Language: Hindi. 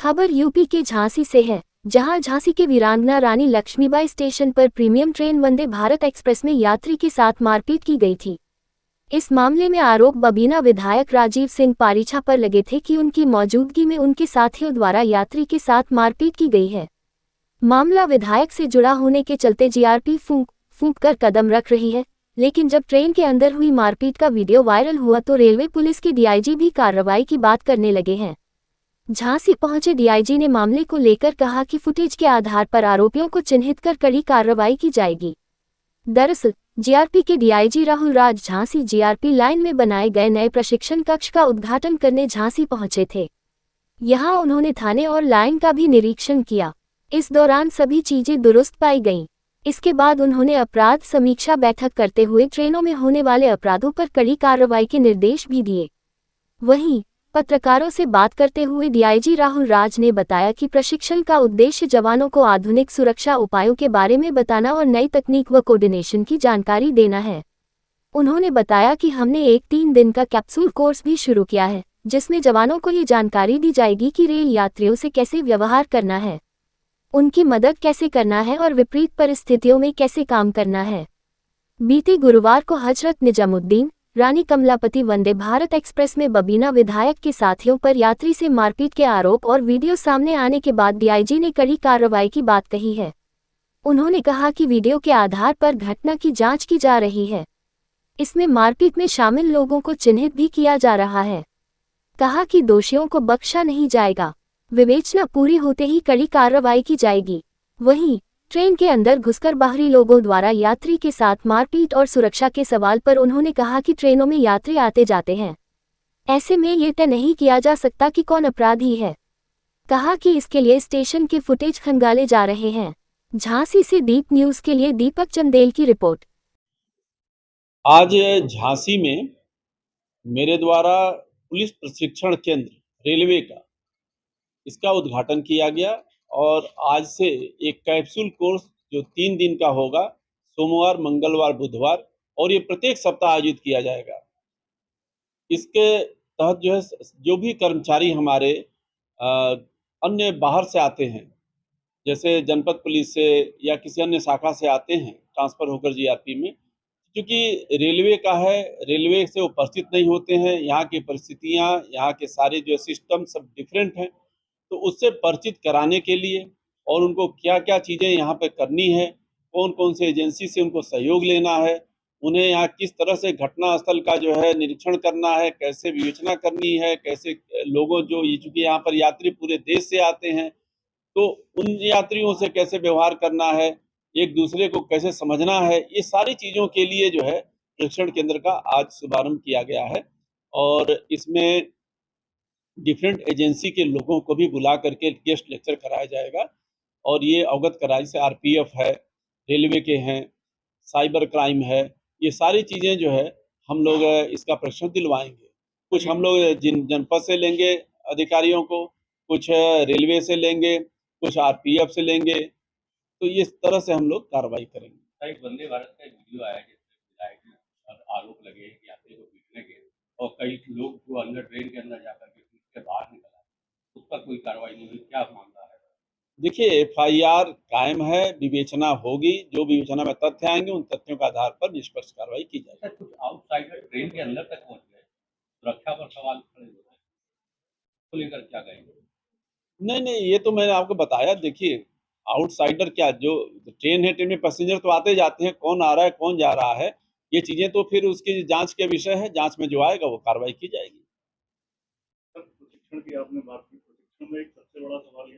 खबर यूपी के झांसी से है, जहां झांसी के वीरांगना रानी लक्ष्मीबाई स्टेशन पर premium train Vande Bharat express में यात्री के साथ मारपीट की गई थी। इस मामले में आरोप बबीना विधायक राजीव सिंह पारीछा पर लगे थे कि उनकी मौजूदगी में उनके साथियों द्वारा यात्री के साथ मारपीट की गई है। मामला विधायक से जुड़ा होने के चलते जीआरपी फूंक कर कदम रख रही है, लेकिन जब ट्रेन के अंदर हुई मारपीट का वीडियो वायरल हुआ तो रेलवे पुलिस के डीआईजी भी कार्रवाई की बात करने लगे हैं। झांसी पहुंचे डीआईजी ने मामले को लेकर कहा कि फुटेज के आधार पर आरोपियों को चिन्हित कर कड़ी कार्रवाई की जाएगी। दरअसल जीआरपी के DIG Rahul Raj Jhansi GRP line में बनाए गए नए प्रशिक्षण कक्ष का उद्घाटन करने झांसी पहुंचे थे। यहां उन्होंने थाने और लाइन का भी निरीक्षण किया। इस दौरान सभी चीजें दुरुस्त पाई गईं। इसके बाद उन्होंने अपराध समीक्षा बैठक करते हुए ट्रेनों में होने वाले अपराधों पर कड़ी कार्रवाई के निर्देश भी दिए। वहीं पत्रकारों से बात करते हुए डीआईजी राहुल राज ने बताया कि प्रशिक्षण का उद्देश्य जवानों को आधुनिक सुरक्षा उपायों के बारे में बताना और नई तकनीक व कोऑर्डिनेशन की जानकारी देना है। उन्होंने बताया कि हमने एक 3 दिन का कैप्सूल कोर्स भी शुरू किया है, जिसमें जवानों को ये जानकारी दी जाएगी कि रेल यात्रियों से कैसे व्यवहार करना है, उनकी मदद कैसे करना है और विपरीत परिस्थितियों में कैसे काम करना है। बीते गुरुवार को हजरत निजामुद्दीन रानी कमलापति वंदे भारत एक्सप्रेस में बबीना विधायक के साथियों पर यात्री से मारपीट के आरोप और वीडियो सामने आने के बाद डीआईजी ने कड़ी कार्रवाई की बात कही है। उन्होंने कहा कि वीडियो के आधार पर घटना की जांच की जा रही है। इसमें मारपीट में शामिल लोगों को चिन्हित भी किया जा रहा है। कहा कि दोषियों को बख्शा नहीं जाएगा, विवेचना पूरी होते ही कड़ी कार्रवाई की जाएगी। वहीं ट्रेन के अंदर घुसकर बाहरी लोगों द्वारा यात्री के साथ मारपीट और सुरक्षा के सवाल पर उन्होंने कहा कि ट्रेनों में यात्री आते जाते हैं, ऐसे में ये तय नहीं किया जा सकता कि कौन अपराधी है। कहा कि इसके लिए स्टेशन के फुटेज खंगाले जा रहे हैं। झांसी से दीप न्यूज के लिए दीपक चंदेल की रिपोर्ट। आज झांसी में मेरे द्वारा पुलिस प्रशिक्षण केंद्र रेलवे का इसका उद्घाटन किया गया और आज से एक कैप्सूल कोर्स जो 3 दिन का होगा, सोमवार, मंगलवार, बुधवार, और ये प्रत्येक सप्ताह आयोजित किया जाएगा। इसके तहत जो है जो भी कर्मचारी हमारे अन्य बाहर से आते हैं, जैसे जनपद पुलिस से या किसी अन्य शाखा से आते हैं ट्रांसफ़र होकर जीआरपी में, क्योंकि रेलवे का है, रेलवे से वो परिचित नहीं होते हैं, यहाँ की परिस्थितियाँ, यहाँ के सारे जो सिस्टम सब डिफरेंट हैं, तो उससे परिचित कराने के लिए और उनको क्या-क्या चीज़ें यहाँ पे करनी है, कौन-कौन से एजेंसी से उनको सहयोग लेना है, उन्हें यहाँ किस तरह से घटनास्थल का जो है निरीक्षण करना है, कैसे विवेचना करनी है, कैसे लोगों जो ये चूँकि यहाँ पर यात्री पूरे देश से आते हैं, तो उन यात्रियों से कैसे व्यवहार करना है, एक दूसरे को कैसे समझना है, ये सारी चीज़ों के लिए जो है प्रशिक्षण केंद्र का आज शुभारंभ किया गया है। और इसमें डिफरेंट एजेंसी के लोगों को भी बुला करके गेस्ट लेक्चर कराया जाएगा और ये अवगत कराया, जैसे आरपीएफ है, रेलवे के हैं, साइबर क्राइम है, ये सारी चीज़ें जो है हम लोग इसका प्रशिक्षण दिलवाएंगे। कुछ हम लोग जिन जनपद से लेंगे अधिकारियों को, कुछ रेलवे से लेंगे, कुछ आरपीएफ से लेंगे, तो इस तरह से हम लोग कार्रवाई करेंगे। एक वंदे भारत का एक वीडियो आया जिसमें विधायक और आरोप लगे कि यात्री को पीटने के और कई लोग जो अंदर ट्रेन के अंदर जाकर के पीट के बाहर निकला, उस पर कोई कार्रवाई नहीं हुई, क्या मामला है? देखिए, एफआईआर कायम है, विवेचना होगी, जो विवेचना में तथ्य आएंगे उन तथ्यों के आधार पर निष्पक्ष कार्रवाई की जाएगी। कुछ आउटसाइडर ट्रेन के अंदर तक पहुंच गए, सुरक्षा पर सवाल खड़े हो गए, को लेकर क्या कहेंगे? नहीं, ये तो मैंने आपको बताया। देखिए, आउटसाइडर क्या, जो ट्रेन है, ट्रेन में पैसेंजर तो आते जाते हैं, कौन आ रहा है, कौन जा रहा है, ये चीज़ें तो फिर उसकी जाँच के विषय है, जाँच में जो आएगा वो कार्रवाई की जाएगी। सर, प्रशिक्षण की आपने बात की, प्रशिक्षण में एक सबसे बड़ा सवाल ये